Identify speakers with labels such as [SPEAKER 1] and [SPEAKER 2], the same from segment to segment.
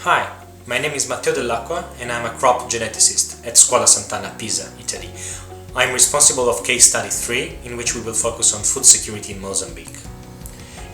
[SPEAKER 1] Hi, my name is Matteo Dell'Acqua and I'm a crop geneticist at Scuola Sant'Anna, Pisa, Italy. I'm responsible of case study 3, in which we will focus on food security in Mozambique.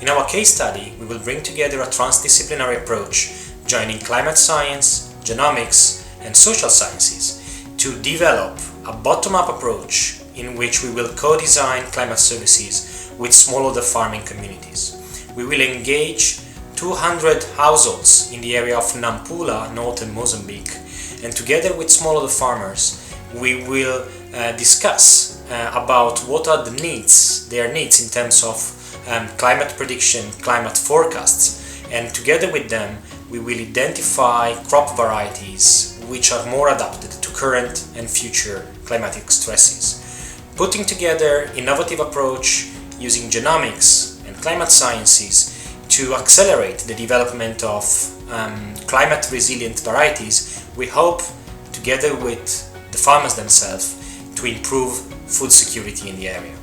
[SPEAKER 1] In our case study, we will bring together a transdisciplinary approach, joining climate science, genomics, and social sciences, to develop a bottom-up approach in which we will co-design climate services with smallholder farming communities. We will engage 200 households in the area of Nampula, northern Mozambique, and together with smallholder farmers, we will discuss about what are their needs in terms of climate prediction, climate forecasts, and together with them, we will identify crop varieties which are more adapted to current and future climatic stresses. Putting together innovative approach using genomics and climate sciences to accelerate the development of climate resilient varieties, we hope, together with the farmers themselves, to improve food security in the area.